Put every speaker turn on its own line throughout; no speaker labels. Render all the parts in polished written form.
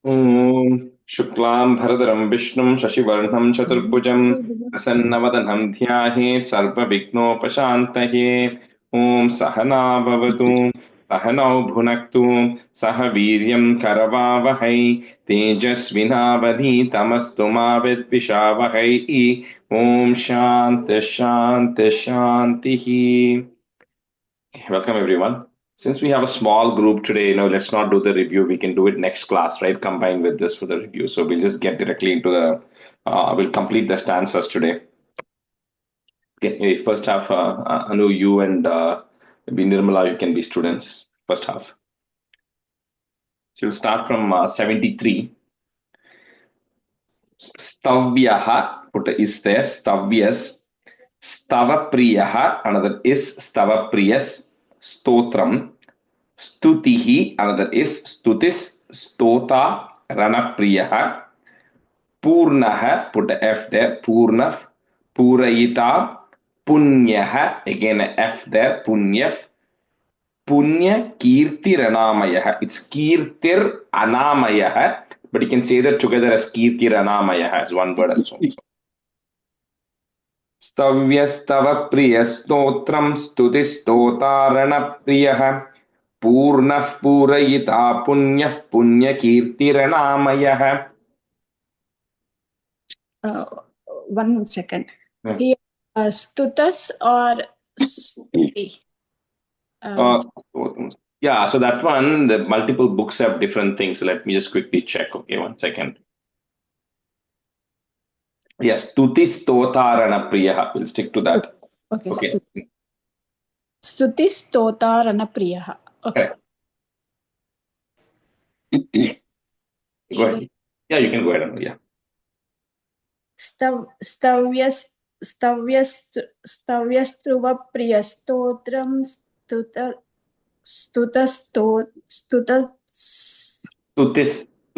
ॐ शुक्लां भरधरं विष्णुं शशिवर्णं चतुर्भुजं प्रसन्नवदनं ध्यायेत् सर्वविघ्नोपशान्तये। ॐ सहना भवतु सहनौ भुनक्तु सह वीर्यं करवावहै तेजस्विनावधीतमस्तु मा विद्विषावहै। ॐ शान्ति शान्ति शान्तिः। Welcome everyone. Since we have a small group today, let's not do the review. We can do it next class, right? Combine with this for the review. So we'll just get directly into we'll complete the stanzas today. Okay, first half, Anu, you and maybe Nirmala, you can be students. First half. So we'll start from 73. Stavyaha, put is there, Stavyas. Stavapriyaha, another is Stavapriyas. Stotram. Stutihi, another is Stutis, Stota, Ranapriyaha. Purnaha, put a F there, Purna, Purayita, Punyaha, again a F there, Punyaf. Punya Kirti Ranamayaha. It's Kirtir Anamayaha, but you can say that together as Kirtir Anamayaha as one word also. Stavyastava Priya Stotram Stutistota Priyah. Purnah Purayita Punyah Punyakirtiranamayaha.
1 second.
Hmm.
Here, stutas or stuti?
Yeah, so that one, the multiple books have different things. Let me just quickly check. Okay, 1 second. Yes, Tuti Stotarana Priyaha. We'll stick to that.
Okay.
Okay.
Stuti Stotarana Priyaha. Okay.
Go ahead. Yeah, you can go ahead. Anu, yeah.
Stavyastruva Priyastotram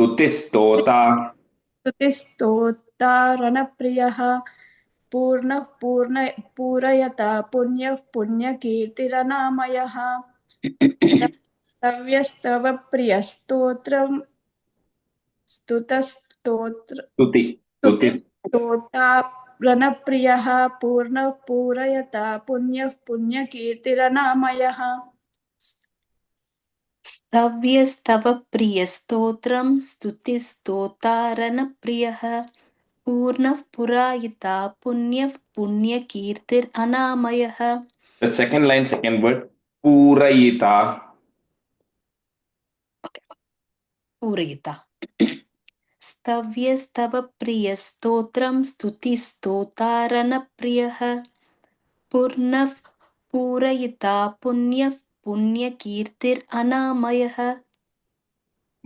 Tutistota.
Stutaranapриyaha Purayata Punyakirtiranamayah Stavyastava Priyastotram Stutaranapриyaha Purayata Punyakirtiranamayah
स्तव्यस्तव प्रियस्तोत्रं स्तुतिस्तोतारनप्रियः पूर्णः पुरायिता पुण्यः पुण्यकीर्तिरनामयः.
The second line, second word, Purayita.
Okay. Purayita. स्तव्यस्तव प्रियस्तोत्रं स्तुतिस्तोतारनप्रियः पूर्णः पूरयिता पुण्यः पुण्यकीर्तिरनामयः.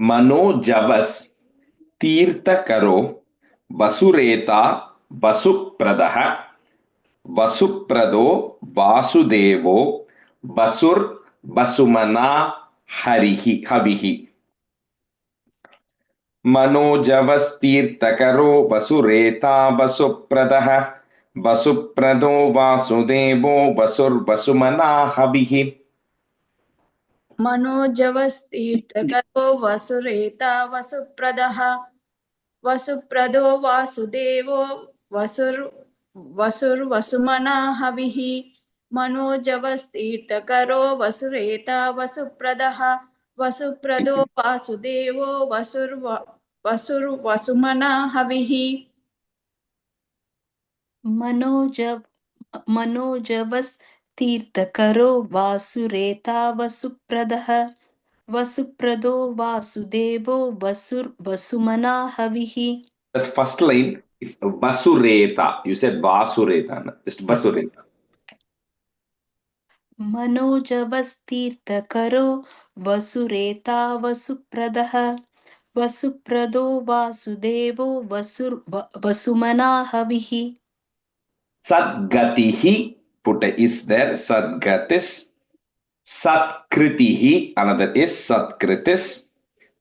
Manojavas Tirthakaro Vasureta Vasupradaha Vasuprado Vasudevo Vasur Vasumana Havihi. Manojavas Tirthakaro Vasureta Vasupradaha Vasuprado Vasudevo Vasur Vasumana Havihi.
मनोजवस्तीर्थकरो वसुरेता वसुप्रदो वासुदेवो वसुर्वसुमना हविः मनोजवस्तीर्थकरो वसुरेता वसुप्रदो वासुदेवो वसुर्वसुमना हविः.
मनोजवस्तीर्थकरो वासुरेता वसुप्रदो वासुदेवो Vasumana हविः.
The first line is Vasureta. You said Vasureta, just Vasureta.
मनोजवस्तीर्थकरो वसुरेता वसुप्रदो वासुदेवो Vasumana हविः.
Sadgatihi, put a is there, Sadgatis. Satkritihi, another is Satkritis.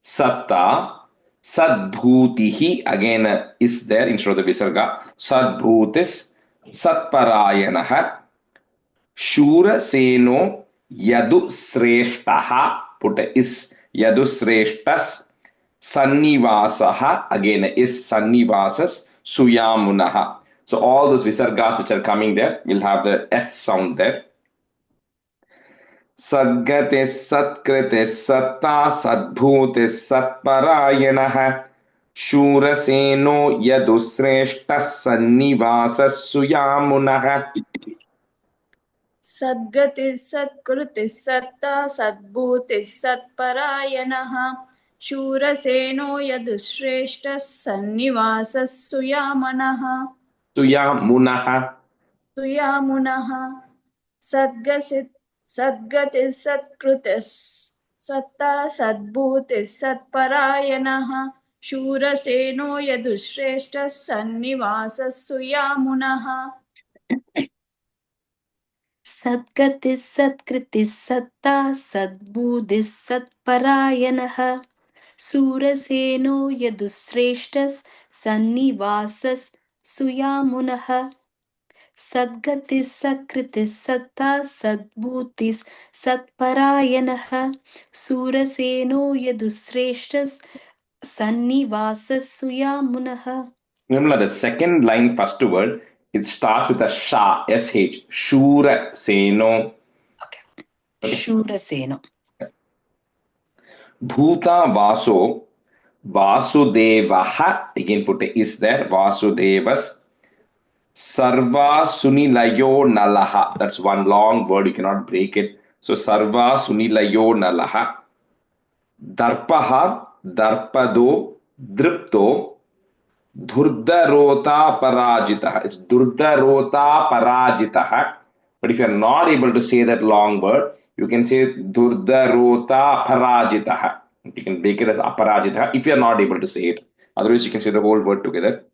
Satta, Sadbhutihi, again is there instead of the Visarga. Sadbhutis, Satparayanaha. Shura Seno Yadu Sreshtaha, put a is Yadusreshtas Sannivasaha, again is Sannivasas Suyamunaha. So all those visargas which are coming there will have the S sound there. Sadgate Satkrite Satta Sadbhute Satparayanaha Shuraseno Yadusreshtas Sannivasas Suyamunaha.
सद्गतिः सत्कृतिः सत्ता सद्भूतिः सत्परायणः शूरसेनो यदुश्रेष्ठः सन्निवासः सुयामनः
Suyamunaha.
सुयामुनः सद्गतिः सत्कृतिः सत्ता सद्भूतिः सत्परायणः शूरसेनो यदुश्रेष्ठः सन्निवासः सुयामुनः
सद्गतिः सत्कृतिः सत्ता सद्बुद्धिः सत्परायणः शूरसेनो यदुश्रेष्ठः सन्निवासः सुयामुनः सद्गतिः सत्कृतिः सत्ता सद्बुद्धिः सत्परायणः शूरसेनो यदुश्रेष्ठः सन्निवासः सुयामुनः.
Remember the second line, first word, it starts with a sha, sh, Shura Seno.
Okay. Shuraseno.
Bhuta Vaso Vasudevaha, again put a is there, Vasudevas. Sarva Sunilayo Nalaha, that's one long word, you cannot break it. So Sarva Sunilayo Nalaha. Darpaha, Darpado, Dripto. Dhurdarota Parajitaha. It's Dhurdarota Parajitaha. But if you are not able to say that long word, you can say Dhurdarota Parajitaha. You can make it as Aparajitaha if you are not able to say it. Otherwise, you can say the whole word together.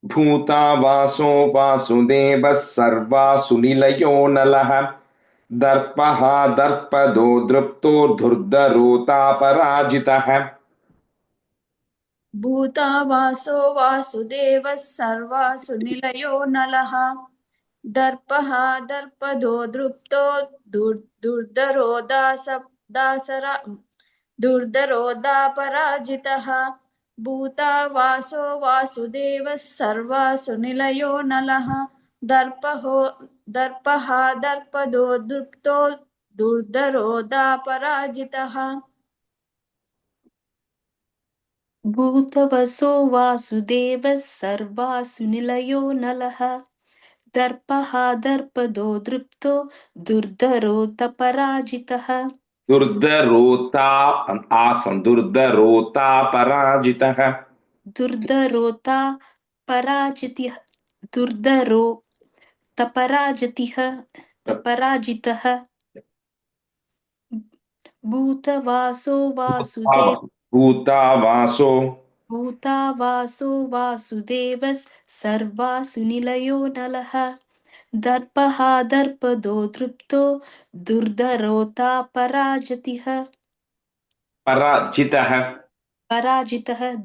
Bhuta Vaso Vasudeva Sarva Sunilayo Nalaha Darpaha Darpado Drupto Dhurdarota Parajitaha.
भूता वासो वासुदेवः सर्वासु निलयो नलः दर्पः दर्पदो दृप्तो दुर्धरो दापराजितः भूता वासो वासुदेवः सर्वासु निलयो नलः दर्पः दर्पदो दृप्तो दुर्धरो दापराजितः
भूतवसो वासुदेवः सर्वासु निलयो नलः दर्पः दर्पदो दृप्तो दुर्धरोतपराजितः
Durdarota and asam. Durdarota Parajitaha.
दुर्धरोता पराजितिः दुर्धरोतपराजितिः पराजितः भूतवासो वासुदेव
Bhuta Vaso.
भूतावासो वासुदेवः सर्वासु निलयो नलः दर्पः दर्पदो दृप्तो दुर्धरोता पराजितः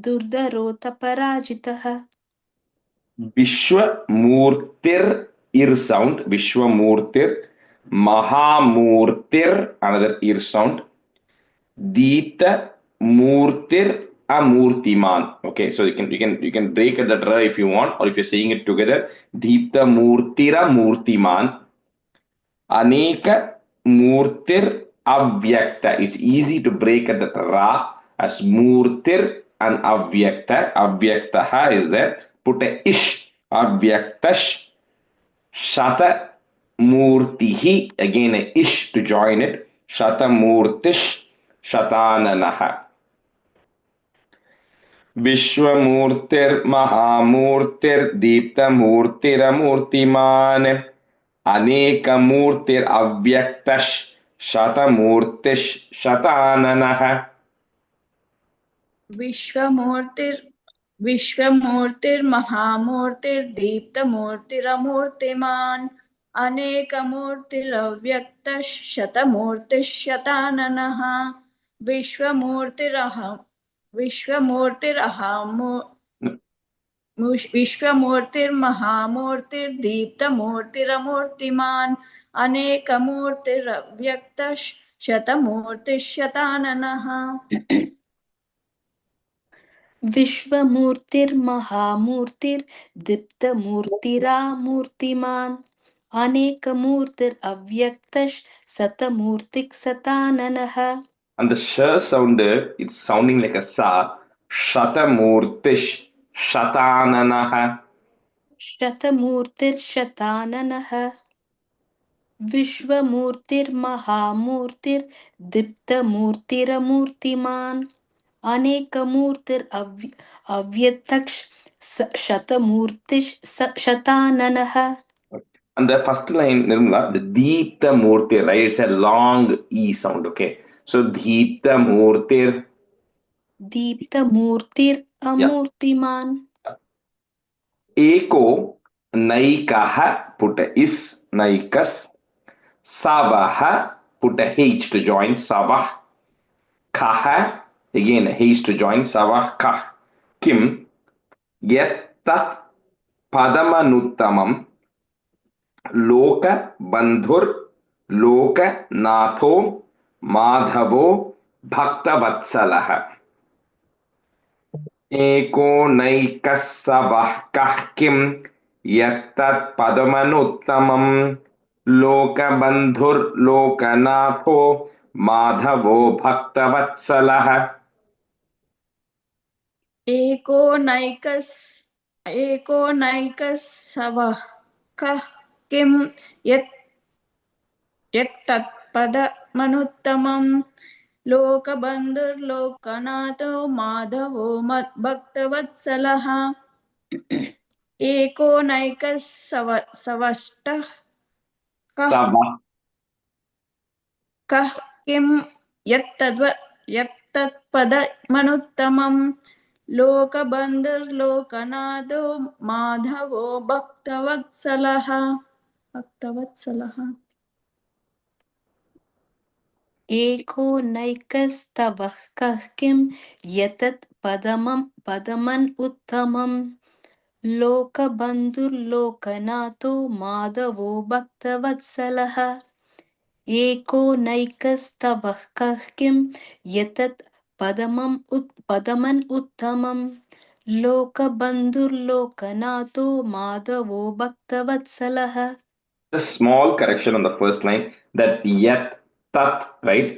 दुर्धरोत पराजितः
Vishwamurtir ear sound. Vishwamurtir. Mahamurtir, another ear sound. Dita Murtir Amurtiman. Okay, so you can break at the ra if you want, or if you're saying it together. Deepta Murtira Murtiman. Aneka Murtir Avyakta. It's easy to break at the ra as Murtir and Avyakta. Avyaktaha is there. Put a ish. Avyaktash. Shata Murtihi. Again a ish to join it. Shata Murtish. Shatananaha. Vishwamurtir Mahamurtir Deeptamurtiramurtiman Anekamurtir Avyaktash Shatamurtish Shatananaha.
विश्वमूर्तिर्महामूर्तिर्दीप्तमूर्तिरमूर्तिमान् अनेकमूर्तिरव्यक्तः शतमूर्तिः शताननः विश्वमूर्तिर्महामूर्तिर्दीप्तमूर्तिरमूर्तिमान् अनेकमूर्तिरव्यक्तः शतमूर्तिशताननः
विश्वमूर्तिर्महामूर्तिर्दीप्तमूर्तिरामूर्तिमान् अनेकमूर्तिरव्यक्तः शतमूर्तिः
And the sh sound, it's sounding like a sa. Shatamurtish Shatananaha.
शतमूर्तिर्शताननः विश्वमूर्तिर्महामूर्तिर्दीप्तमूर्तिरमूर्तिमान् अनेकमूर्तिरव्यक्तः शतमूर्तिः शताननः
And the first line, Nirmala, the Deepta Murti, right? It's a long E sound, okay? So Deepta Murtir, yeah.
दीप्तमूर्तिरमूर्तिमान्
Eko Naikaha, put a is, Naikas, Savaha, put a H to join, Savah, Kaha, again a H to join, Savah, Kah, Kim, Yet Tat Padamanuttamam, Loka Bandhur, Loka Natho, Madhavo, Bhaktavatsalaha. एको नैकः सवः कः किं यत्तत् पदमनुत्तमम् लोकबन्धुर्लोकनाथो माधवो भक्तवत्सलः
एको नैकः सवः कः किं यत्तत्पदमनुत्तमं लोकबन्धुर्लोकनाथो माधवो भक्तवत्सलः एको नैकः सवष्टः कः किं यत्तत्पदमनुत्तमं लोकबन्धुर्लोकनाथो माधवो भक्तवत्सलः
एको नैकस्तवः कः किं यतत् पदमन् उत्तमं लोकबन्धुर्लोकनाथो माधवो भक्तवत्सलः एको नैकस्तवः कः किं यतत् पदमन् उत्तमं लोकबन्धुर्लोकनाथो माधवो भक्तवत्सलः.
A small correction on the first line, that yet tat, right?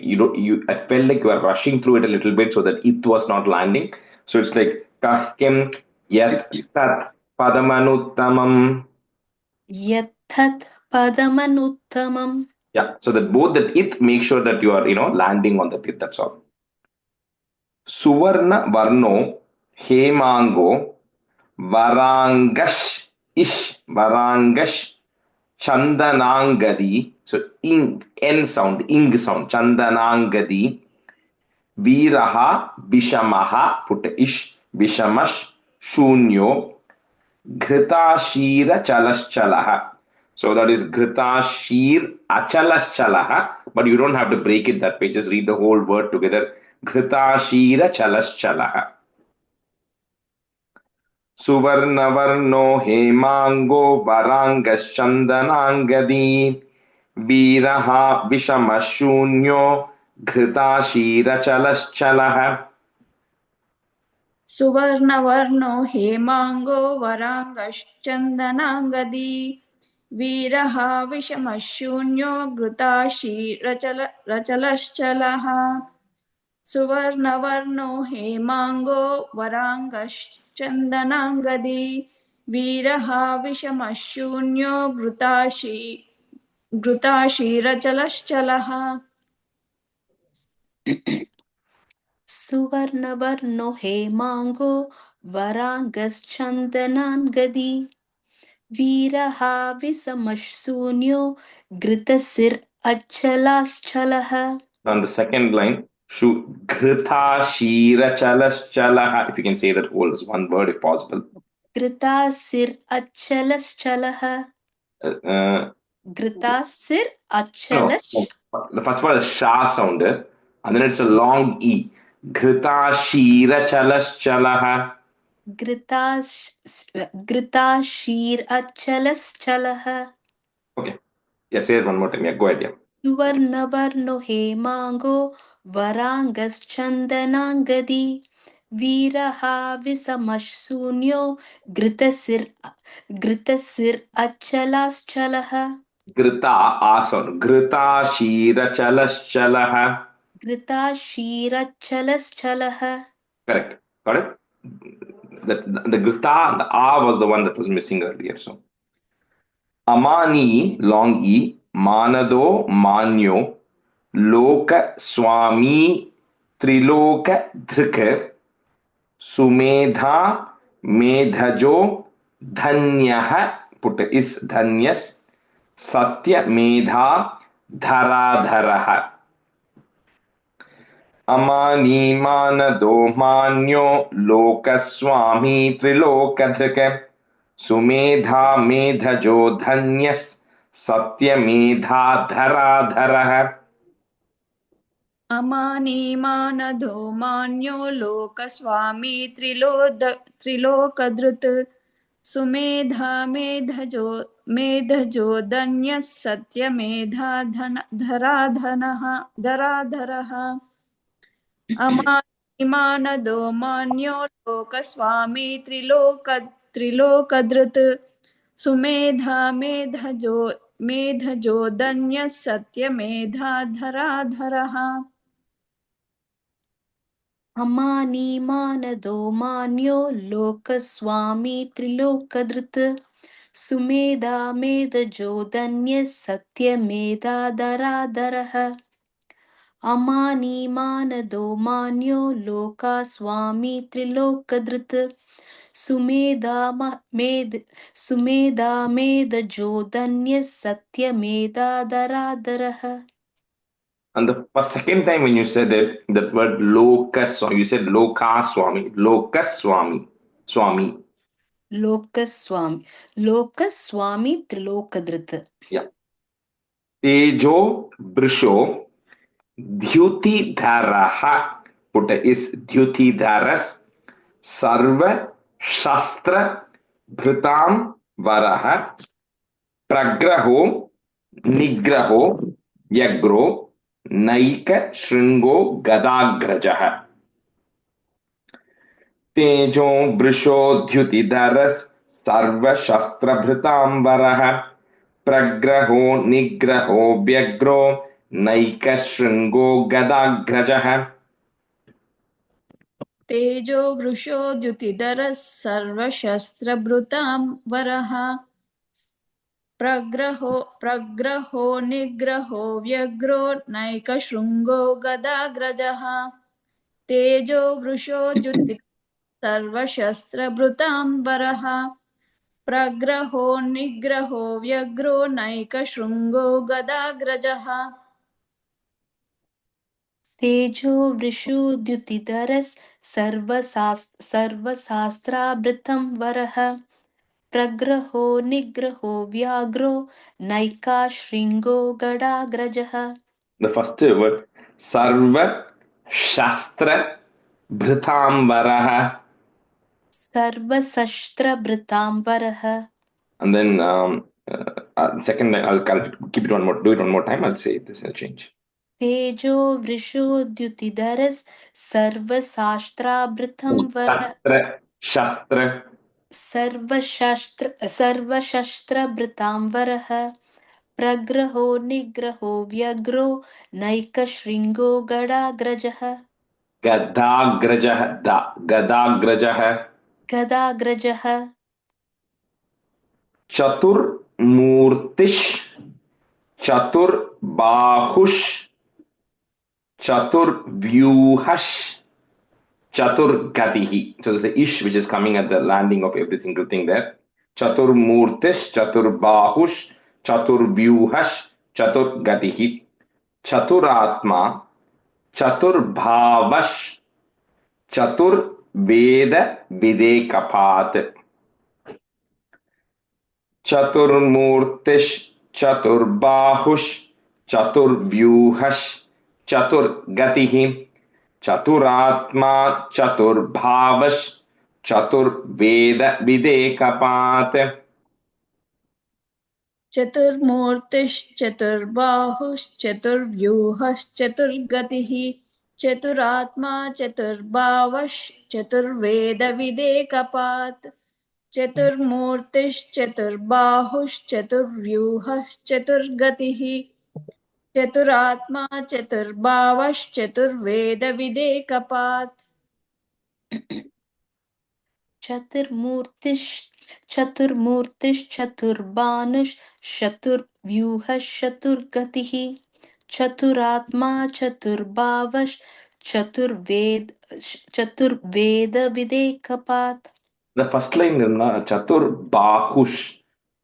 I felt like you are rushing through it a little bit so that it was not landing. So it's like kahkim yet tat padamanuttamam.
यत्तत् पदमनुत्तमम्.
Yeah, so that both that it make sure that you are landing on the it. That's all. Suvarna varno hemango varangash varangash chandanangadi. So ing n sound, ing sound, chandanangadi. Viraha vishamaha, put ish, vishamash shunyo Ghrita chalaschalaha. So that is Ghrita achalaschalaha, but you don't have to break it that way. Just read the whole word together. Ghrita chalaschalaha. Suvarnavarno hemango varangaschandanangadi viraha vishamashunyo Ghrita chalaschalaha.
सुवर्णवर्णो हेमांगो वरांगश्चंदनांगदी वीरः विषमशून्यो घृताशीरचलश्चलः सुवर्णवर्णो हेमांगो वरांगश्चंदनांगदी वीरः विषमशून्यो घृताशीरचलश्चलः
सुवर्णवर्णो हेमांगो वरांगश्चन्दनांगदी वीरः विषमशून्यो घृतसिरश्चलश्चलः.
On the second line, Ghrita chalaschalaha. If you can say that whole as one word if possible.
घृतासिरश्चलश्चलः. घृतासिरश्चलश्.
The first one is sha sound, and then it's a long e. Ghrita chalaschalaha.
घृताशीरश्चलश्चलः.
Okay. Yeah, say it one more time. Yeah, go ahead. Yeah.
सुवर्णवर्णो हेमाङ्गो वराङ्गश्चन्दनाङ्गदी वीरहाविसमशून्यो घृतसिर् अचलाश्चलः
घृता आसन घृताशीरचलश्चलः.
घृताशीरचलश्चलः.
Correct. Got it? The grita and the a was the one that was missing earlier. So amani long e manado manyo loka swami triloka dhrik sumedha medhajo dhanyah put is dhanyas satya medha dharadharah. अमानी मानदो मान्यो लोकस्वामी त्रिलोकधृक सुमेधा मेधजो धन्यस् सत्यमेधा धराधरः.
अमानी मानधो मान्यो लोकस्वामी त्रिलोकधृत् सुमेधा मेधजो धन्यः सत्यमेधा धराधरः अमानिमानदो मान्यो लोकस्वामी त्रिलोकधृत् सुमेधा मेधजो धन्यः सत्यमेधा धराधरः.
अमानी मानदो मान्यो लोकस्वामी त्रिलोकधृत् सुमेधा मेधजो धन्यः सत्यमेधा धराधरः अमानी मानदो मान्यो लोका स्वामी त्रिलोकधृत् सुमेधा मेधजो धन्यः सत्यमेधा धराधरः.
And the second time when you said it, that word lokaswami, you said lokaswami, lokaswami, swami.
Lokswami त्रिलोकधृत्.
Yeah. Tejo brisho द्युतिधरः put is द्युतिधरस् सर्व शस्त्र भृतां वरः प्रग्रहो निग्रहो व्यग्रो नैक शृंगो गदाग्रजः. तेजो वृषो द्युतिधरस् सर्वशस्त्रभृतां वरः प्रग्रहो निग्रहो व्यग्रो नैक शृंगो गदाग्रजः.
तेजो वृषो द्युतिधरः सर्वशस्त्रभृतां वरः प्रग्रहो निग्रहो व्यग्रो नैकशृङ्गो गदाग्रजः. तेजो वृषो द्युतिधरः सर्वशस्त्रभृतां वरः प्रग्रहो निग्रहो व्यग्रो नैकशृङ्गो गदाग्रजः.
तेजो वृषोद्युतिधरस् सर्वशास्त्राभृतं वरः प्रग्रहो निग्रहो व्याघ्रो नैकाशृङ्गो गदाग्रजः.
The first word sarva shastra bhritam varaha.
सर्वशस्त्रभृतां वरः.
And then second I'll keep it one more, do it one more time. I'll say this will change.
तेजो वृषोद्युतिधरस् सर्वशास्त्राभृतं वरः सर्वशस्त्रभृतां वरः प्रग्रहो निग्रहो व्यग्रो नैकशृङ्गो गदाग्रजः. गदाग्रजः.
चतुर्मूर्तिश् चतुर्बाहुश् चतुर्व्यूहश् chaturgatihi. So there's a ish which is coming at the landing of every single thing there. Chaturmurtish, chaturbahush, chaturvyuhash, chaturgatihi. Chaturatma, chaturbhavash, chaturveda videkapat. Chaturmurtish, chaturbahush, chaturvyuhash, chaturgatihi. Chaturatma, chaturbhavash, chaturveda videkapat.
चतुर्मूर्तिश्चतुर्बाहुश्चतुर्व्यूहश्चतुर्गतिः चतुरात्मा चतुर्बावश्चतुर्वेदविदेकपात् चतुर्मूर्तिश्चतुर्बाहुश्चतुर्व्यूहश्चतुर्गतिः चतुरात्मा चतुर्बावश्चतुर्वेदविदेकपात्
चतुर्मूर्तिश्चतुर्बानुश्चतुर्व्यूहश्चतुर्गतिः चतुरात्मा चतुर्वेदविदेकपात्.
The first line is Chatur Bahush.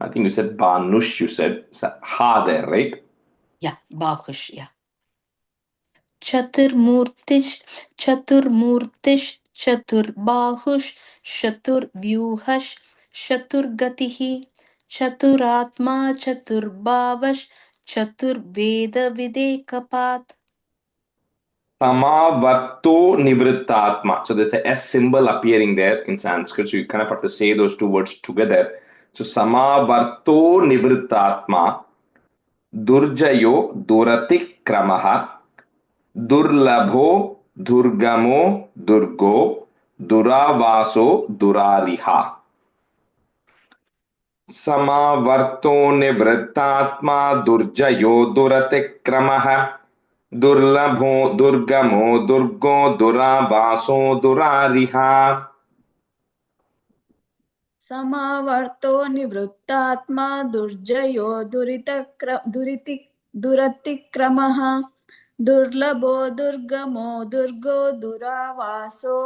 I think you said Banush, you said Ha there, right?
Yeah, Bahush, yeah. चतुर्मूर्तिश्चतुर्बाहुश् चतुर्व्यूहश् चतुर्गतिः चतुरात्मा चतुर्भावश् चतुर्वेदविदेकपात्.
Samavarto Nivrittatma. So there's a S symbol appearing there in Sanskrit. So you kind of have to say those two words together. So Samavarto Nivrittatma. Durjayo Duratikramaha. Durlabho Durgamo Durgo. Duravaso Durariha. Samavarto Nivrittatma. Durjayo Duratikramaha. दुर्लभो दुर्गमो दुर्गो दुरावासो दुरारिहा.
समावर्तो निवृत्तात्मा दुर्जयो दुरतिक्रमः दुर्लभो दुर्गमो दुर्गो दुरावासो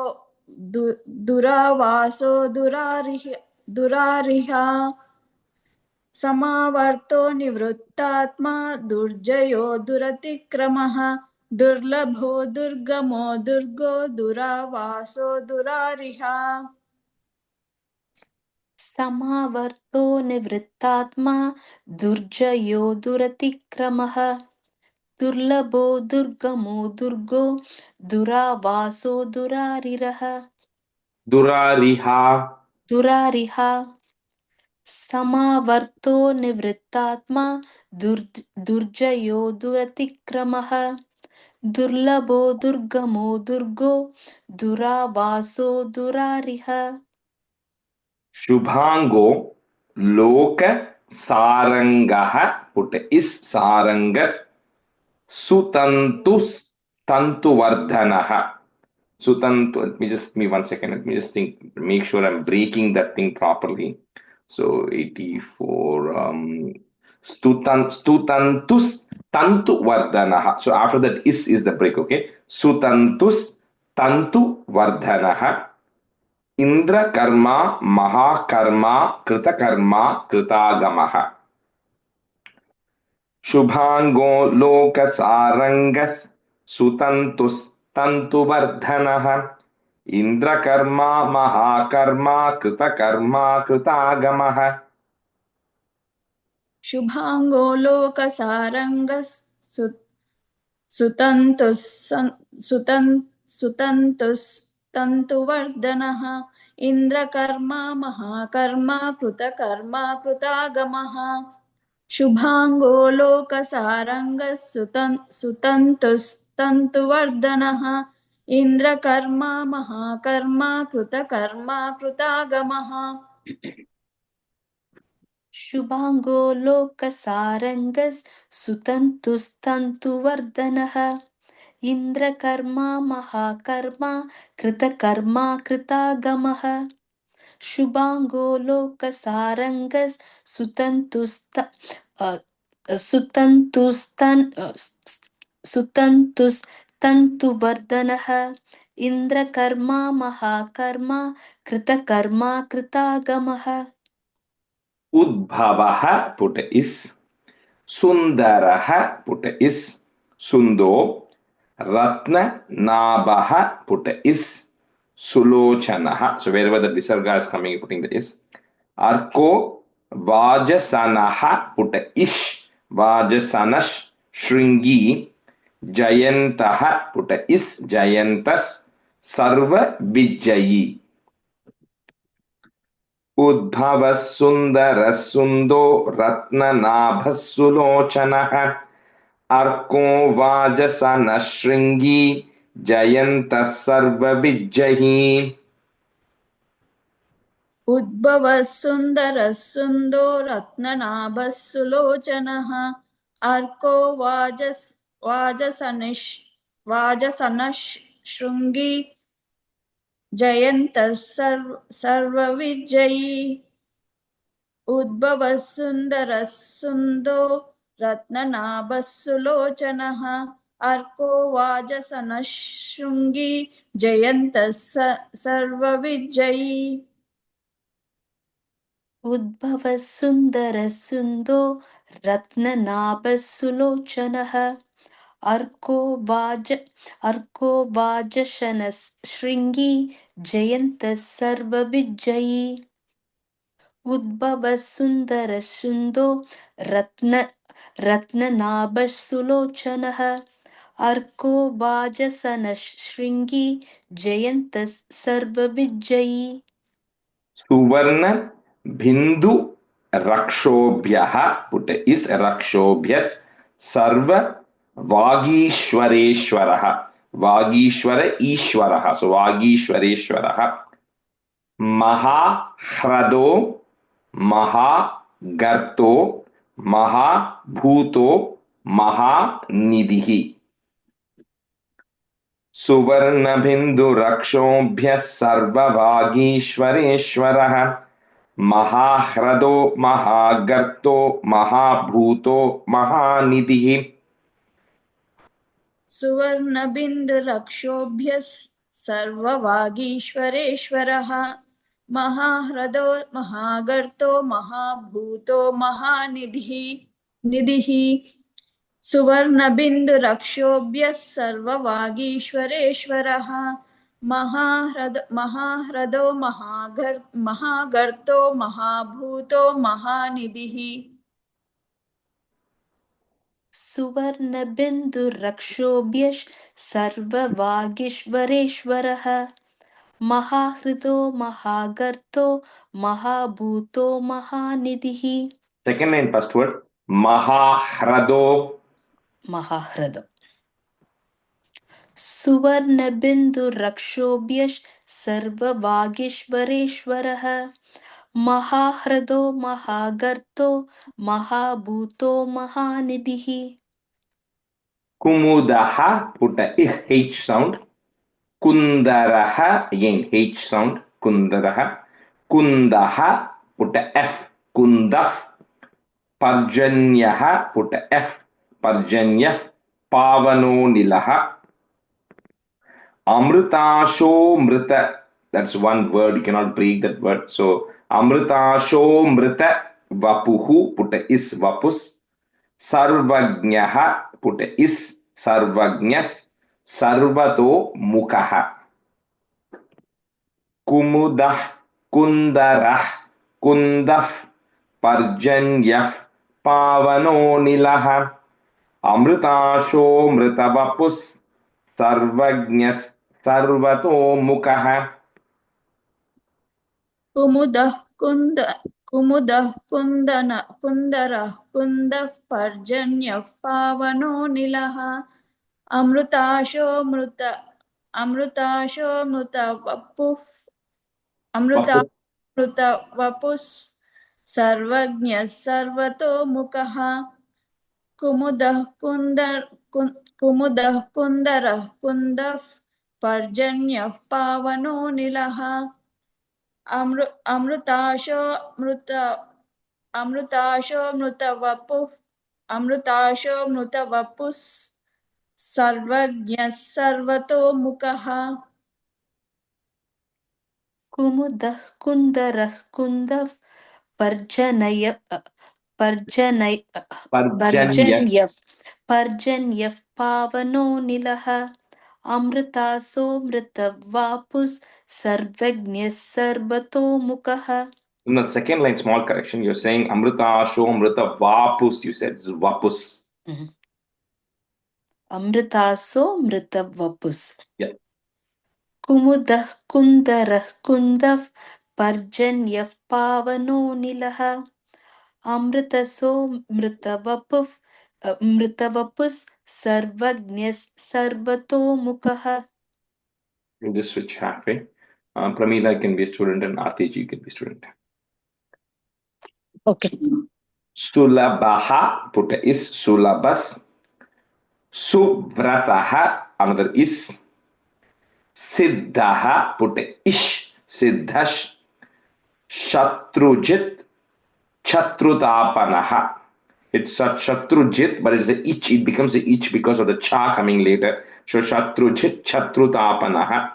दुरारिहा. समावर्तो निवृत्तात्मा दुर्जयो दुरतिक्रमः दुर्लभो दुर्गमो दुर्गो दुरावासो दुरारिहा.
समावर्तो निवृत्तात्मा दुर्जयो दुरतिक्रमः दुर्लभो दुर्गमो दुर्गो दुरावासो दुरारिहा. समावर्तो निवृत्तात्मा दुर्जयो दुरतिक्रमः दुर्लभो दुर्गमो दुर्गो दुरावासो दुरारिहा.
शुभांगो लोक सारंगः put is sarangas sutantus tantuvarddhanah. Sutantu, let me just give me 1 second. Let me just make sure I'm breaking that thing properly. So 84 stutantus tantu vardhanah. So after that is the break, okay? Sutantus tantu vardhanah. Indra karma mahakarma kritakarma kritagamah. Shubhango lokasarangas sutantus tantuvardhanah. Indra karma mahakarma kritakarma kritagamah.
शुभांगो लोकसारंगस् सुतन्तुस्तन्तुवर्धनः इन्द्रकर्मा महाकर्मा कृतकर्मा कृतागमः. शुभांगो लोकसारंगस् सुतन्तुस्तन्तुवर्धनः इन्द्रकर्मा महाकर्मा कृतकर्मा कृतागमः.
शुभांगो लोकसारंगस् सुतन्तुस्तन्तुवर्धनः इन्द्रकर्मा महाकर्मा कृतकर्मा कृतागमः. शुभांगो लोकसारंगस् सुतन्तुस्तन्तुवर्धनः इन्द्रकर्मा महाकर्मा कृतकर्मा कृतागमः.
Udbhavah put is. Sundarah put is. Sundo. Ratna Nabah put is. Sulochanah. So wherever the visarga is coming, putting the is. Arko Vajasanaha put ish. Vajasanash Shringi. Jayantaha put is. Jayantas Sarva Vijayi. उद्भवः सुन्दरः सुन्दो रत्ननाभः सुलोचनः अर्को वाजसनः शृङ्गी जयन्तः सर्वविजयी
उद्भवः सुन्दरः सुन्दो रत्ननाभः सुलोचनः अर्को वाजसनः शृङ्गी जयन्तः सर्वविजयी उद्भवः सुन्दरः सुन्दो रत्ननाभः सुलोचनः अर्को वाजसनः शृङ्गी जयन्तः सर्वविजयी
उद्भवः सुन्दरः सुन्दो रत्ननाभः सुलोचनः अर्को वाजशनः शृङ्गी जयन्तः सर्वविजयी उद्भवः सुन्दरः सुन्दो रत्ननाभः सुलोचनः अर्को वाजसनः शृङ्गी जयन्तः सर्वविजयी
सुवर्ण बिंदु रक्षोभ्यः पुट इस रक्षोभ्यः सर्व वागीश्वरेश्वरः वागीश्वर ईश्वरः सो वागीश्वरेश्वरः महाह्रदो महागर्तो महाभूतो महानिधिः सुवर्णबिन्दुरक्षोभ्यः सर्ववागीश्वरेश्वरः महाह्रदो महागर्तो महाभूतो महानिधिः
सुवर्णबिन्दुरक्षोभ्यः सर्ववागीश्वरेश्वरः महाह्रदो महागर्तो महाभूतो महानिधिः सुवर्णबिन्दुरक्षोभ्यः सर्ववागीश्वरेश्वरः महाह्रदो महागर्तो महाभूतो महानिधिः
सुवर्णबिन्दुरक्षोभ्यः सर्ववागीश्वरेश्वरः महाहृदो महागर्तो महाभूतो महानिधिः
Second line first word महाह्रदो
महाह्रदो सुवर्णबिन्दुरक्षोभ्यः सर्ववागीश्वरेश्वरः महाह्रदो महागर्तो महाभूतो महानिधिः
कुमुदः put a h sound कुंदरः again h sound कुंदरः कुंदः put a f कुंदः पर्जन्यः put a f पर्जन्यः पावनो निलः अमृताशो मृत that's one word you cannot break that word so अमृताशो मृत वपुः put a is वपुस् सर्वज्ञः put a is सर्वज्ञस् सर्वतो मुखः कुमुदः कुंदरः कुंदः पर्जन्यः पावनो निलः अमृताशो मृतवपुस् सर्वज्ञः सर्वतो मुखः
कुमुदः कुन्दरः कुन्दः पर्जन्यः पावनो निलः अमृताशो मृतवपुः सर्वज्ञः सर्वतो मुखः कुमुदः कुन्दरः कुन्दः पर्जन्यः पावनो निलः अमृताशो मृतवपुः सर्वज्ञः सर्वतो मुखः
कुमुदः कुन्दरः कुन्दः पर्जन्यः पावनो निलः अमृतासो मृतवापुः सर्वज्ञः सर्वतो मुखः
In the second line, small correction. You're saying Amritasho Amrita Vapus. You said it's Vapus.
Amritaso Mritavapus.
Yeah.
Kumudah Kundarah Kundav पर्जन्यः पावनो निलः अमृतसो मृतवपुः सर्वज्ञः सर्वतोमुखः.
You just switch halfway. Pramila can be a student and RTG can be a student.
Okay.
Sulabaha, put a is sulabas. Suvrataha, another is. Siddhaha, put a ish, siddhash. Shatrujit, chatrutapanaha. It's a Shatrujit, but it's a ich. It becomes a ich because of the cha coming later. So Shatrujit, chatrutapanaha.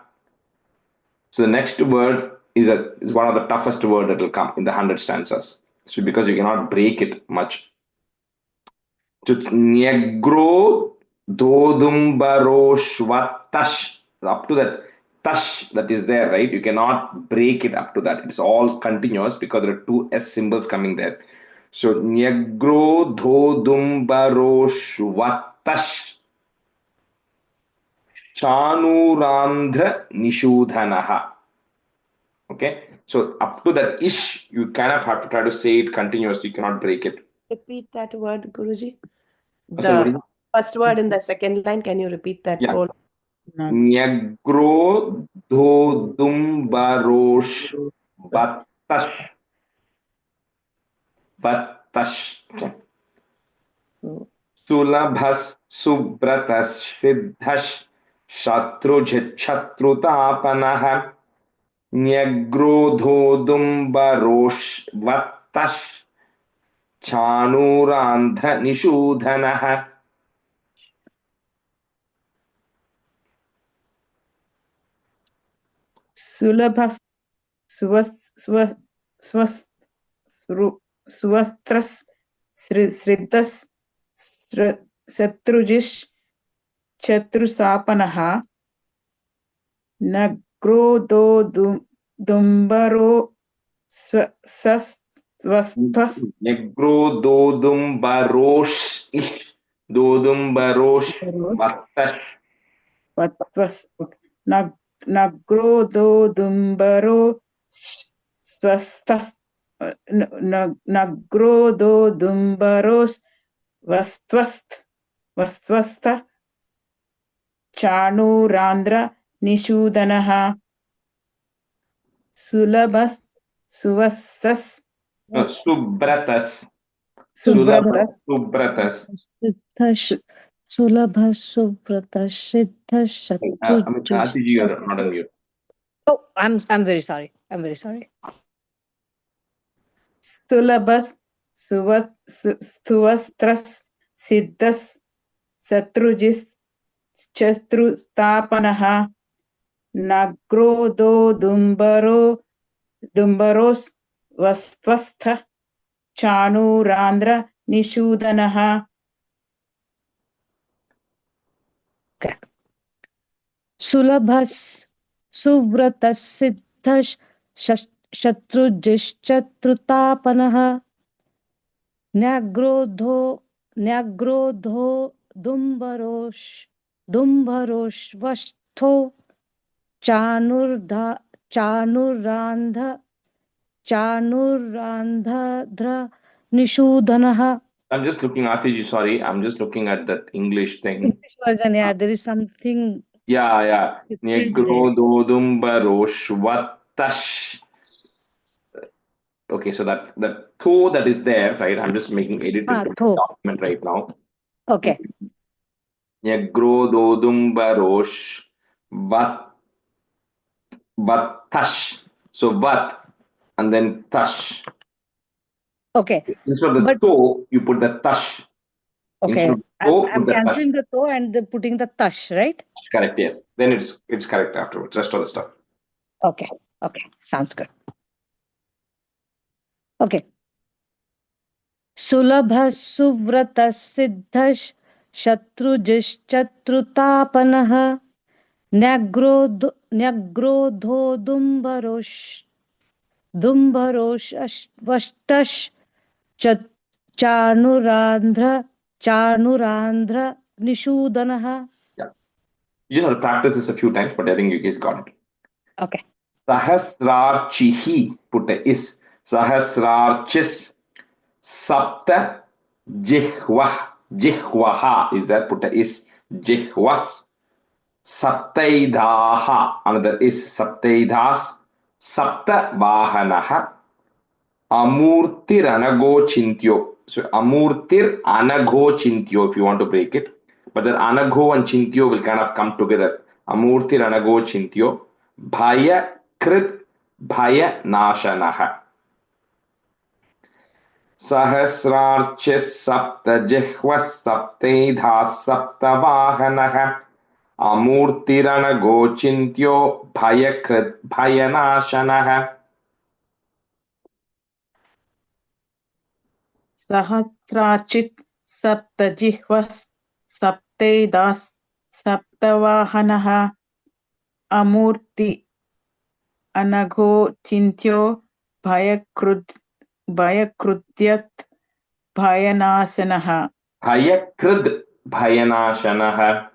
So the next word is one of the toughest word that will come in the 100 stanzas. So because you cannot break it much. So Nyagro Dodumbaroshvatash. Up to that tash that is there, right? You cannot break it up to that. It's all continuous because there are two S symbols coming there. So Nyagro Dodumbaroshvatash Chanurandhra Nishudhanaha. Okay, so up to that ish, you kind of have to try to say it continuously. You cannot break it.
Repeat that word, Guruji.
What's the word?
The first word in the second line. Can you repeat that
Yeah.
whole?
Nyagro Dodumbarosh Vatash. Vatash. Okay. Sulabhas Subratas Siddhash Shatrujit Chatrutapanaha Nyagrodhodumbarosh Vatash Chanurandha Nishudhanaha.
Sulabha Swastras Sriddhas Satrujish Chatrusapanaha Nagrodho Dumbaro Swasthas
Nyagrodhodumbarosh Dodumbarosh Vatash.
Nagrodho Dumbaro Swasthas Nagrodho Dumbaros Vastvastha Chanurandra Nishudanaha Sulabhas Subratas
Subratas.
Sulabha Subrata Siddha
Aarti ji, you are not on mute.
Oh, I'm very sorry. I'm very sorry.
Sulabhas Suvastras Siddhas Satrujis Chatrustapanaha Nagrodho Dumbaros Vastvastha Chanurandra Nishudanaha.
Okay. Sulabhas Suvratas Siddhash Shatrujishchatrutapanaha Nyagrodho Dumbarosh Vastho Chanurandhadra Nishudanaha.
I'm just looking, Aarti ji, sorry. I'm just looking at that English thing.
English version, yeah, there is something.
Yeah. Nyagrodhodumbarosh Vatash. Okay, so that tho that is there, right? I'm just making edit into the
Tho.
document right now.
Okay.
Nyagrodhodumbarosh Vatash. So vat and then tash.
Okay.
Instead of the tho, you put the tash.
Okay.
Instead of tho,
I'm
put the tash.
cancelling the tho and putting the tash, right?
Correct, yeah. Then it's correct afterwards. Rest of the stuff.
Okay. Sounds good. Okay. Sulabha Suvrata Siddhash Shatrujishchatrutapanaha Nyagrodho Dumbarosh Vastash Chanurandhra Nishudanaha.
Yeah. You just have to practice this a few times, but I think you guys got it.
Okay.
Sahasrarchihi, put a is. Sahasrarchis. Sapta jihvah. Jihvaha is there, put a is. Jihvas. Saptaidaha, another is. Saptaidas. Sapta vahanaha. Amurtir anago chintyo. So amurtir anago chintyo if you want to break it. But then anago and chintyo will kind of come together. Amurtir anago chintyo. Bhaya krit bhaya nashanaha. Sahasrarchis sapta jihvas saptaidhas sapta vahanah. Amurtir anago chintyo bhaya krit bhaya nashanah.
Sahasrachit saptajihvas saptaidas saptavahanaha amurti anagho chintyo bhayakrutyat bhayanasanaha
Bhayakrid bhayanashanah.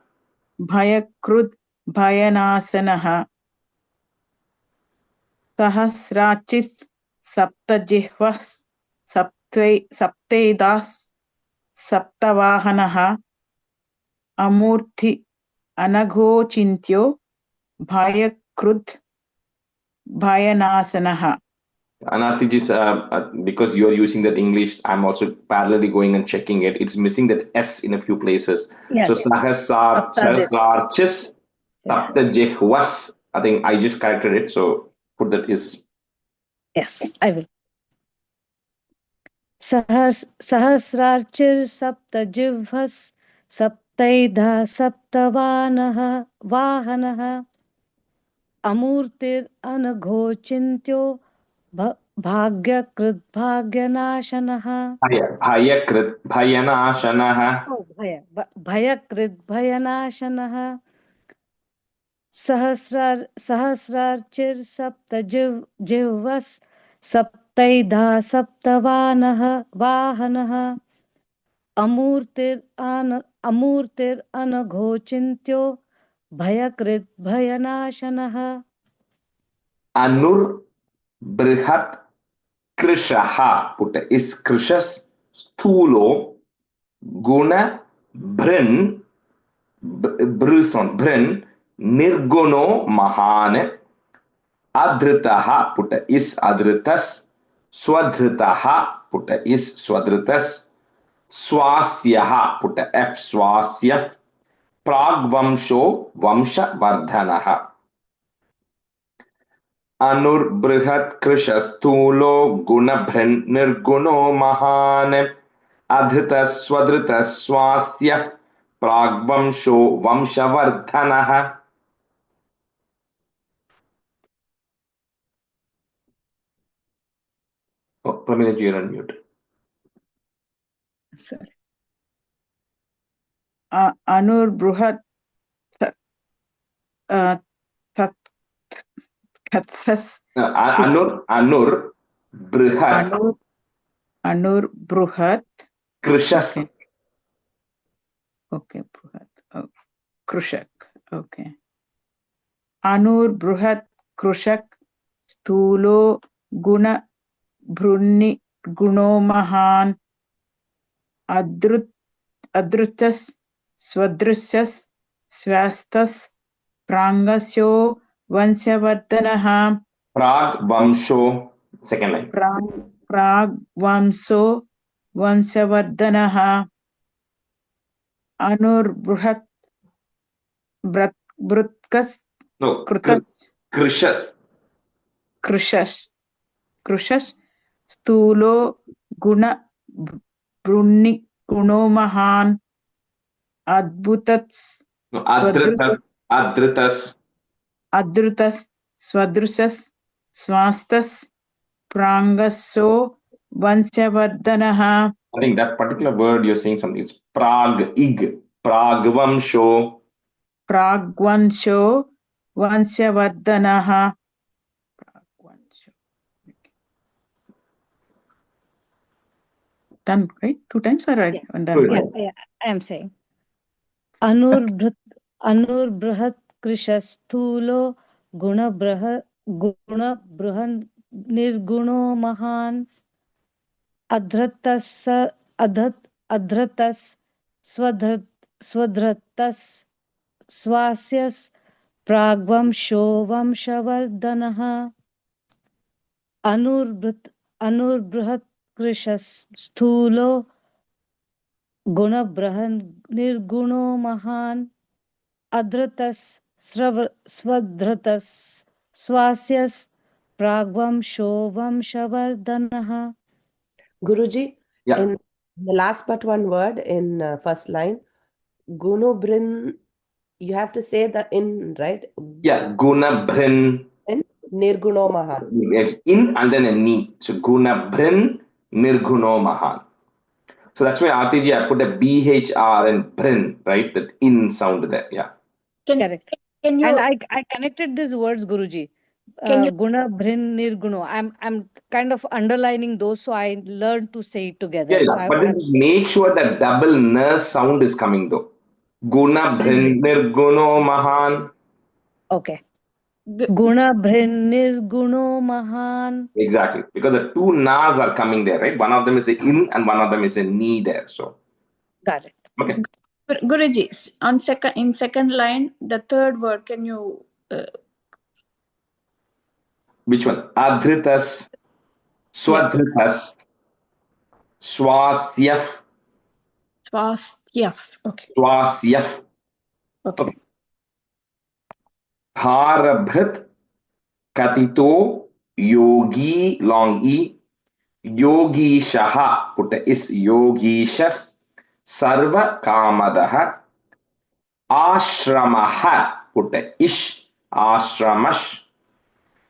bhayakrud bhayanasanaha sahasrachit saptajihvas saptaidas saptavahanaha amurti anagho chintyo bhayakrud bhayanasanaha.
Anarthi, because you're using that English, I'm also parallelly going and checking it. It's missing that S in a few places.
Yes.
So Sahasrarchis saptajihvas. I think I just corrected it. So put that is.
Yes, I will. Sahasrarchir saptajivhas saptaidha saptavanah vahanah amurtir anagho chintyo bhagyakrit bhagyanashanah.
Bhayakrit bhayanashanah.
Oh, bhayakrit bhayanashanah. Sahasrarchir saptajivvas saptaidha saptavanah vahanah amurtir anagho chintyo bhayakrit bhayanashanah.
Anur brihat krishaha. Put a is krishas sthulo guna brin brin nirguno mahan adhritaha. Put a is adhritas swadhritaha. Put a is swadhritas swasyaha. Put a f swasya pragvamsho vamsha vardhanaha. Anur brihat krishasthulo gunabhrin nirguno mahan adhritas swadhritas swasya pragvamsho vamshavardhanaha. Oh, Pramila, you're on mute.
Sorry. Anur bruhat tatsas
Anur brihat
Anur bruhat
krishas.
Okay, bruhat. Oh, krushak. Okay. Anur bruhat krushak sthulo guna brunni guno mahan adrutas swadrusyas swastas prangasyo vanshavardhanaha.
Pragvamsho, second line.
Pragvamso vanshavardhanaha. Anur bruhat brutkas
No,
krutas
krishas.
Krushas sthulo guna brunni guno mahan adbhutats
No, adhritas
swadrusas swastas prangaso vanshavardhanaha.
I think that particular word you're saying something. It's pragvamsho.
Pragvansho vanshavardhanaha. Done, right? 2 times or right?
Yeah.
Done.
Yeah, I am saying. Anur brihat krishasthulo गुण बृहन् निर्गुणो महान् अधृतस् स्वधृतस् स्वास्यस् प्राग्वंशो वंशवर्धनः अनुर्बृहत् कृशस् स्थूलो गुणबृहन् निर्गुणो महान् अधृतस् स्वधृतस् स्वास्यस् प्राग्वंशो वंशवर्धनः.
Guruji,
Yeah.
in the last but one word in first line, Gunubrin, you have to say the in, right?
Yeah, guna brin,
Nirguno Mahan.
in and then a ni. So guna brin nirguno mahan. So that's why RTG I put a BHR and brin, right? That in sound there. Yeah.
Correct.
Can you
And I connected these words, Guruji.
Can you-
Guna brin nirguno. I'm kind of underlining those, so I learned to say it together.
Yeah,
So
yeah. But then make sure that double n sound is coming though. Guna brin nirguno mahan.
okay.
Gu-
Guna brin nirguno mahan.
Exactly. Because the two nas are coming there, right? One of them is a in and one of them is a ni there. So
Got it.
okay.
Guruji, in second line, the third word, can you
Which one? Adhritas, swadhritas, swasyaf,
swastyaf? Okay.
swasyaf.
Okay.
Bharabhrit katito yogi long e yogishaha put a is yogishas sarva kamadaha ashramaha put a ish ashramash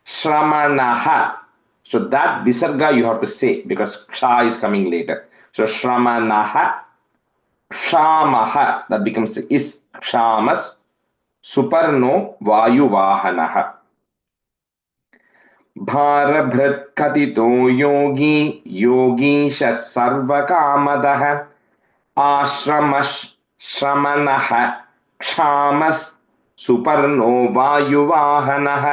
shramanaha. So that visarga you have to say because ksha is coming later. So shramanaha, kshamaha, that becomes is kshamas. सुपर्णो वायुवाहनः भारभृत्कथितो योगी योगीशः सर्वकामदः आश्रमश्रमणः क्षामः सुपर्णो वायुवाहनः.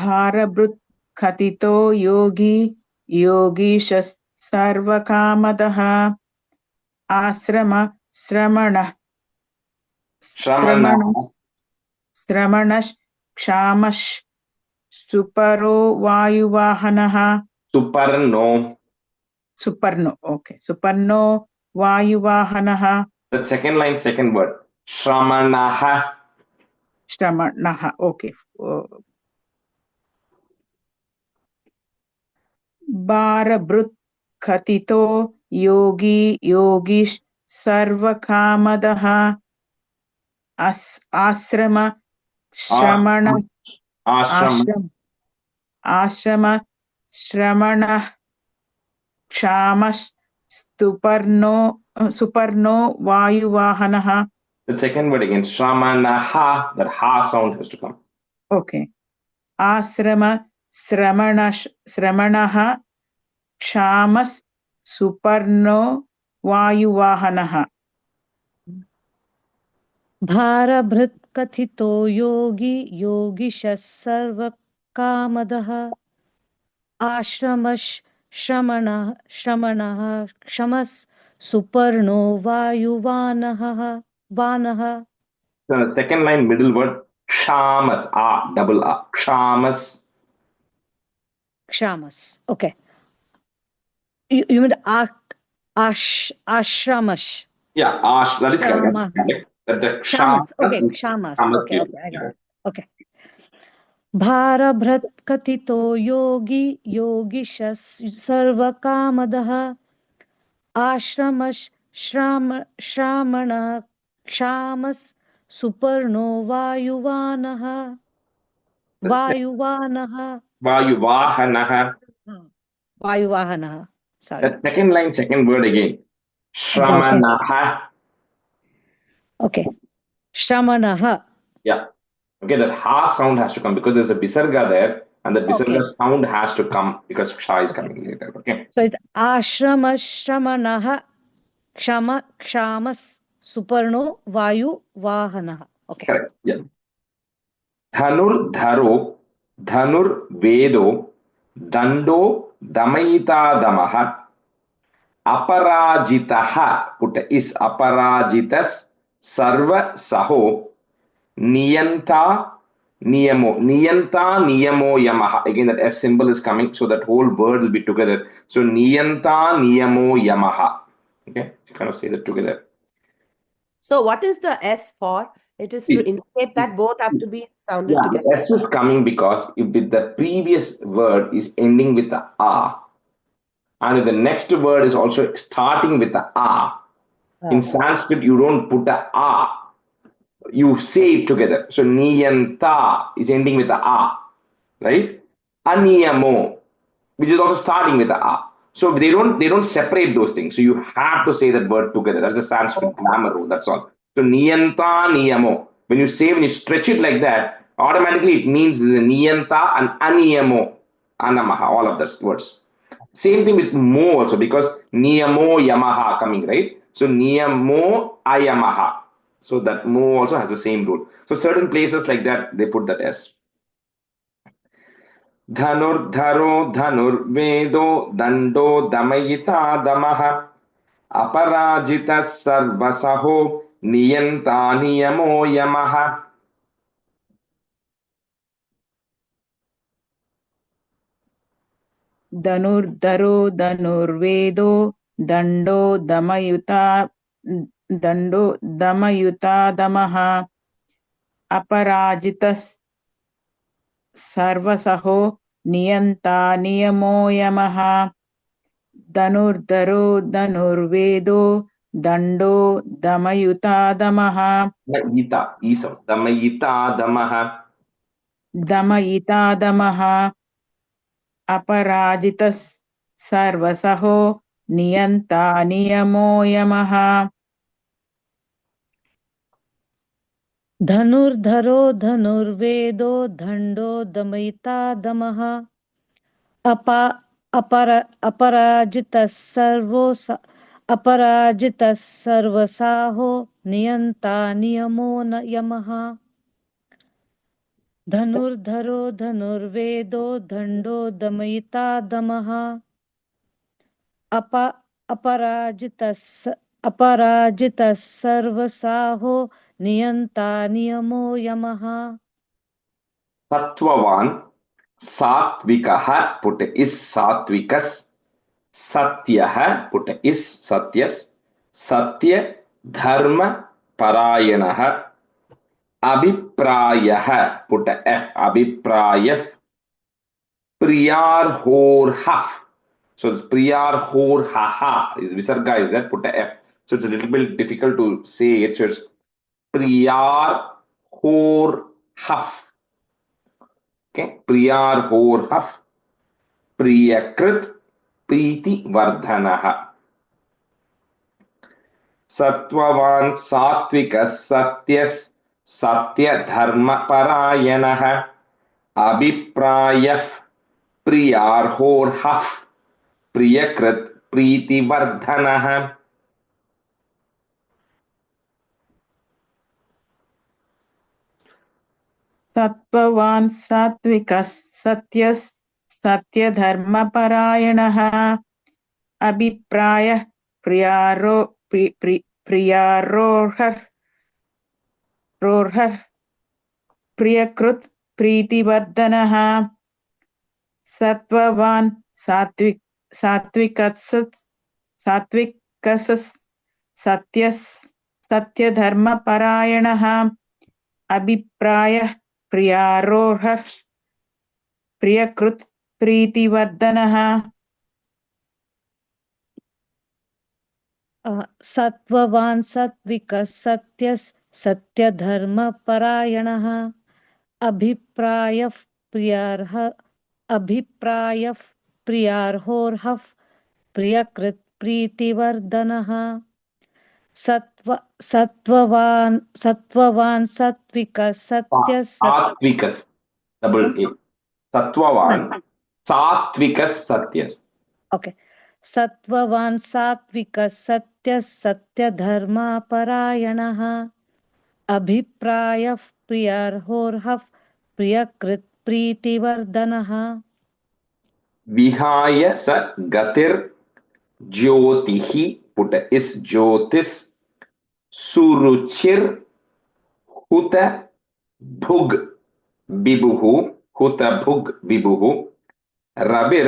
भारभृत् कथितो योगी योगीश सर्वकामदः आश्रम श्रमणः श्रमणः क्षामः सुपरो वायुवाहनः सुपर्णो okay Suparno वायुवाहनः.
The second line, second word, shramanaha.
Okay. भारभृत् कथितो योगी योगीश सर्वकामदः आश्रम श्रमण आश्रम श्रमणः क्षामः सुपर्णो वायुवाहनः.
The second word again, shramanaha, that ha sound has to come.
Okay. Asrama श्रमणः क्षामः सुपर्णो वायुवाहनः.
भारभृत् कथितो योगी योगिशः सर्वकामदः आश्रमः श्रमणः क्षमः सुपर्णो वायुवानः.
So the second line, middle word, kshamas, double a, kshamas.
Okay. You mean ashramash?
Yeah, that is correct. The
kshamas. Okay, kshamas. Okay, I got it. Okay. भारभृत् कथितो योगी योगिशः सर्वकामदः आश्रमः श्रामणः क्षामः सुपर्णो वायुवानः. Sorry.
The second line, second word again. Shramanaha.
Okay. Shramanaha.
Yeah. Okay, that ha sound has to come because there's a visarga there, and the visarga sound has to come because ksha is coming later. Okay.
So it's ashrama shramanaha kshamas Suparno Vayu Vahanaha. Okay.
Correct. Yeah. Dhanur dharo, dhanur vedo, dando damayita damaha, aparajitaha, put is aparajitas, sarva saho, niyanta niyamo, niyanta niyamo yamaha. Again, that S symbol is coming, so that whole word will be together. So niyanta niyamo yamaha. Okay, you kind of say that together.
So what is the S for? It is to indicate that both have to be sounded
Yeah,
together.
the S is coming because if the previous word is ending with the A, and if the next word is also starting with the A, in Sanskrit you don't put the A, you say it together. So niyanta is ending with the A, right? Aniyamo, which is also starting with the A. So they don't separate those things. So you have to say that word together. That's a Sanskrit grammar rule. That's all. So niyanta niyamo. When you stretch it like that, automatically it means there's a niyanta and aniyamo, anamaha, all of those words. Same thing with mo also, because niyamo yamaha coming, right? So niyamo ayamaha. So that mo also has the same rule. So certain places like that, they put that S. धनुर्धरो धनुर्वेदो दंडो दमयिता दमः अपराजितः सर्वसहो नियंता नियमो यमः.
धनुर्धरो धनुर्वेदो दंडो दमयुता दमः अपराजितः सर्वसहो नियंता नियमो यमः. धनुर्धरो धनुर्वेदो दंडो दमयुता दमः दमयिता दमः अपराजितः सर्वसहो नियंता नियमो यमः.
धनुर्धरो धनुर्वेदो दंडो दमयिता दमः अपराजितः सर्वसाहो नियंता नियमो यमः. धनुर्धरो धनुर्वेदो दंडो दमयिता दमः अपराजितः सर्वसाहो नियंता नियमो यमः.
सत्ववान सात्विकः, put is सात्विकस्, सत्यः, put is सत्यस्, सत्य धर्म परायणः, अभिप्रायः, put f, अभिप्रायः, प्रियार्होर्हः. So priyarhorhaha is visarga is that, put a f. So it's a little bit difficult to say it. So it's priyarhorhah. Okay, priyarhorhah, priyakrit priti vardhanaha. Sattvavan satvikas satyas satya dharma parayanaha abhiprayah priyarhorhah प्रियकृत प्रीतिवर्धनः.
सत्त्ववान् सात्विकः सत्यस् सत्यधर्मपरायणः अभिप्रायः प्रियारोहः प्रियकृत् प्रीतिवर्धनः. सत्त्ववान् सात्विकस् सत्यस् सत्यधर्मपरायणः अभिप्रायः प्रियारोहः प्रियकृत् प्रीतिवर्धनः.
सत्ववान् सात्विकः सत्यस् सत्यधर्मपरायणः अभिप्रायः प्रियार्होर्हः प्रियकृत् प्रीतिवर्धनः. सत्ववान् सात्विकः सत्यस्
सात्विकस् double a. सत्ववान् सात्विकस् सत्यस्.
Okay. सत्त्ववान् सात्विकः सत्यः सत्यधर्मपरायणः अभिप्रायः प्रियर्होर्हः प्रियकृत् प्रीतिवर्धनः
विहाय स गतिर् ज्योतिः पुट इस ज्योतिष सुरुचिर हुत भुग विभुः हुत भुग विभुः रविर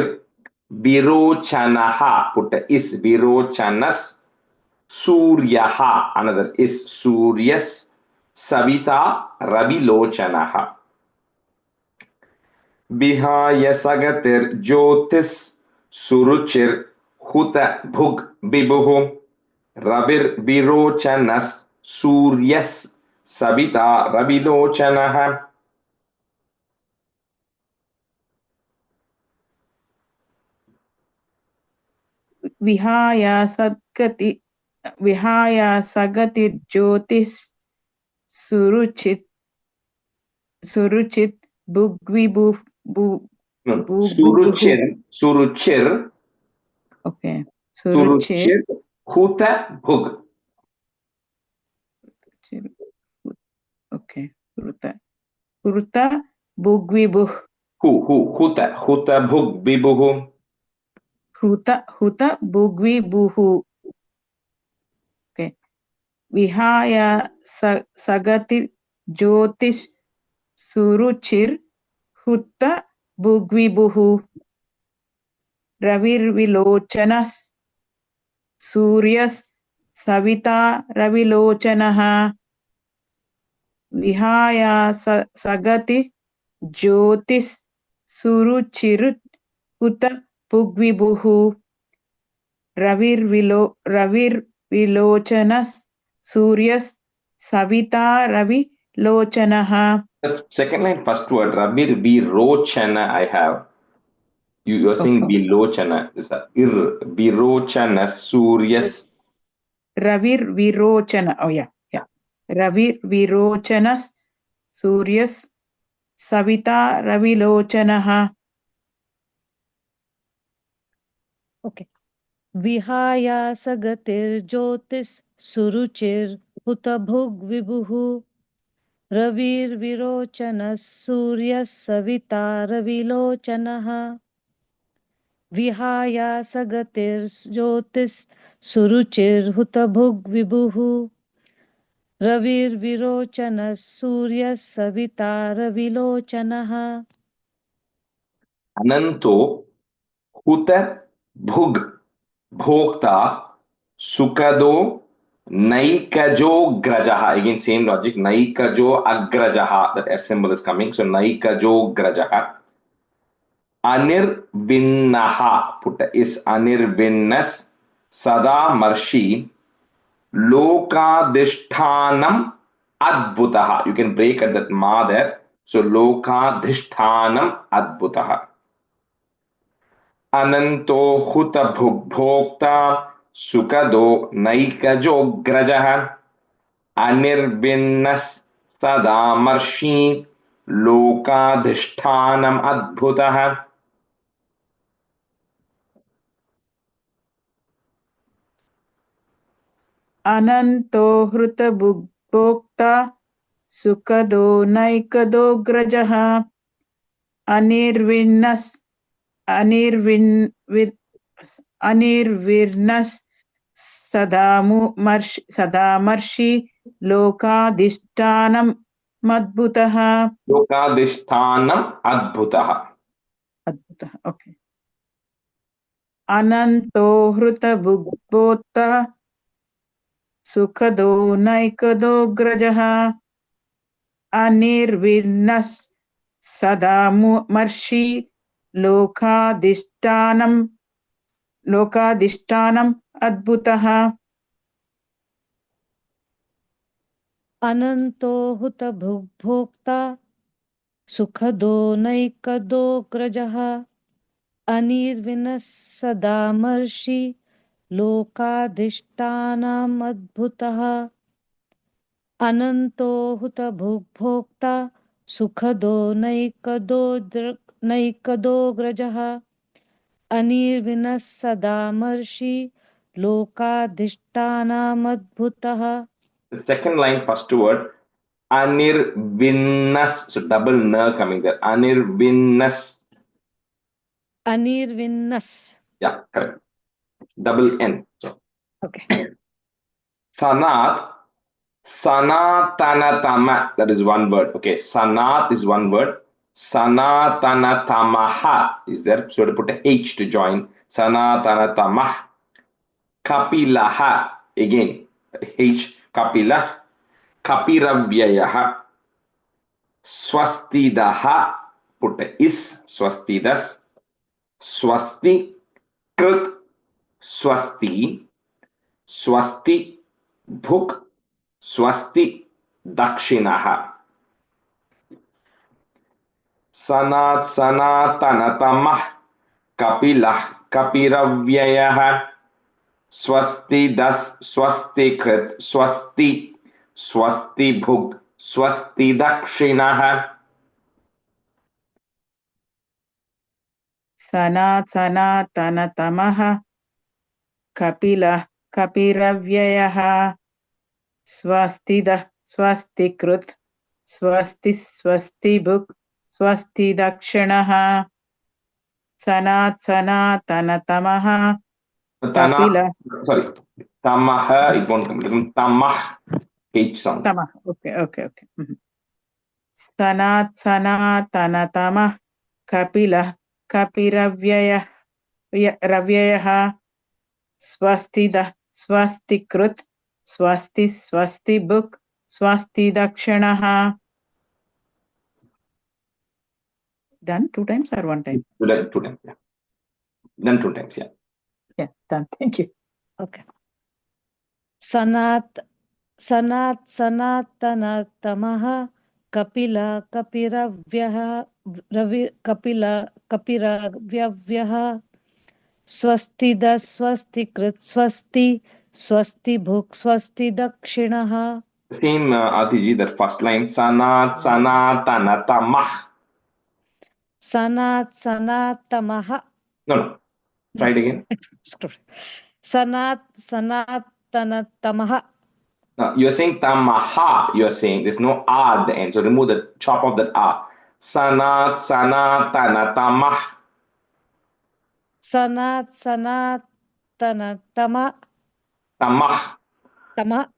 विरोचनः पुट इस विरोचनस सूर्यः another is सूर्यस सविता रविलोचनः विहाय सगतिर ज्योतिष सुरुचिर हुत भुग विभुः रविर विरोचनस सूर्यस सविता रविलोचनः
विहाय सगतिर्ज्योतिः सुरुचित भुग्विभुः
सुरुचिर
ओके सुरुचिर
हुत भुग
ओके हुत भुग्विभुः
हुत भुग विभुः
हुत भुग्विभुः ओके विहाय सगतिर् ज्योतिष सुरुचिर हुत भुग्विभुः रविर्विलोचनः सूर्यस् सविता रविलोचनः विहाय सगति ज्योतिष सुरुचिर हुत भुग्विभुः रविर्विलोचनः सूर्यस् सविता रविलोचनः.
Second line, first word, Rabir Virochana, I have. You are saying
Okay.
Vilochana. Virochana, Suryas.
Ravir Virochana. Oh, yeah. Ravir Virochanas Suryas Savita Ravilochanaha.
Okay. विहाया सगतिर्ज्योतिः सुरुचिर हुत भुग विभुः रविर्विरोचनः सूर्यः सविता रविलोचनः विहाया सगतिर्ज्योतिः सुरुचिर हुत भुग विभुः रविर्विरोचनः सूर्यः सविता रविलोचनः
Ananto Huta Bhug Bhokta Sukado Naikajo Grajaha. Again, same logic. Naikajo Agrajaha. That S symbol is coming. So Naikajo Grajaha. Anirvinnaha. Put is Anirvinnas Sada Marshi Lokadhishthanam Adbhutaha. You can break at that ma there. So Lokadhishthanam Adbhutaha. Ananto Huta Bhokta Sukado Naikajo Grajaha Anirvinnas Sada Marshi Lokadhishthanam Adbhutaha.
Ananto Hruta Bhokta Sukado Naikado Grajaha Anirvinnas Sadamarshi Lokadishtanam Madbhutaha.
Lokadhishthanam Adbhutaha.
Adbhutaha. Okay. Ananto Hruta Bhokta Sukado Naikado Grajaha Anirvinnas Sadamarshi Lokadishtanam Adbhutaha.
अनंतो हुत भोक्ता सुखदो नैकदो ग्रजः अनिर्विनः सदामर्षि लोकाधिष्ठानम् अद्भुतः अनंतो हुत भोक्ता सुखदो नैकदो ग्रजः अनिर्विनः सदामर्षि लोकाधिष्ठानमद्भुतः.
The second line, first word, anirvinnas. So double n coming there. Anirvinnas.
Anirvinnas.
Yeah, correct. Double n. So,
Okay.
sanat, sanatanatama. That is one word. Okay, sanat is one word. Sanatanatamaha is there. So to put a H to join. Sanatanatamah. Kapilaha. Again, H. Kapilah. Kapiravyayah. Swastidaha. Put a is. Swastidas. Swasti. Krut. Swasti. Swasti. Bhuk. Swasti. Dakshinaha. Sanat sanatanatamah. Kapilah. Kapiravyayah. Swasti das, swasti krit, swasti, swasti bhug, swasti dakshinaha.
सनातनतमः कपिलः कपिरव्ययः स्वस्तिदः स्वस्तिकृत् स्वस्ति स्वस्तिभुक् स्वस्ति दक्षिणः सनातनतमः कपिलः
Sorry, tamaha, it won't come. Tamah, H sound.
तमः okay सनातनतमः कपिलः कपिरव्ययः रव्ययः स्वस्तिदः स्वस्तिकृत् स्वस्ति स्वस्तिभुक् स्वस्ति दक्षिणः. Done 2 times or 1 time?
Done 2 times, yeah. Done 2 times, yeah.
Yeah, done. Thank you.
Okay. सनातनतमः कपिरव्ययः स्वस्तिदः स्वस्तिकृत् स्वस्ति स्वस्तिभुक् स्वस्ति दक्षिणः.
Same Atiji, that first line, sanatanatamah.
सनातनतमः.
No, try it again.
सनातनतमः.
You're saying tamaha, you're saying there's no a at the end, so remove the chop of that a. Sanatanatamah.
सनातनतमः.
Tamah.
Tamah.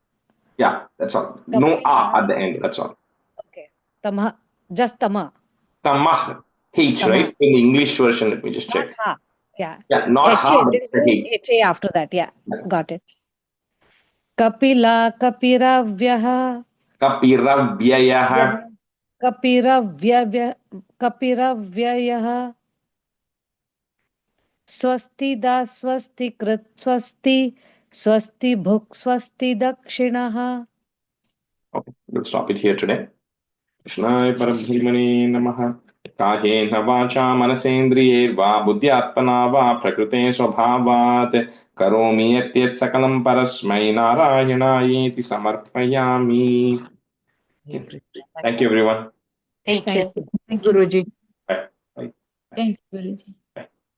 Yeah, that's all. No a at the end, that's all.
Okay. Tamah. Just tamah.
Tamah. H,
Tamah.
right? In the English version, let me just check.
Not ha. Yeah.
Yeah, not
HA,
ha, but
there is
it's a
no
H.
HA after that. Yeah. Got it. Kapila kapiravyah.
Kapiravyayah.
Kapiravyayah. Swasti da swasti krit swasti swasti bhuk swasti dakshinaha.
Okay, we'll stop it here today. Krishnaya Parabhimane Namaha. काहेन वाचा मनसेन्द्रिये वा बुद्ध्यात्मना वा प्रकृते स्वभावात् करोमि यत् सकलं परस्मै नारायणायेति समर्पयामि. Thank you everyone.
Thank you.
Guruji.
Bye. Bye.
Thank you, Guruji.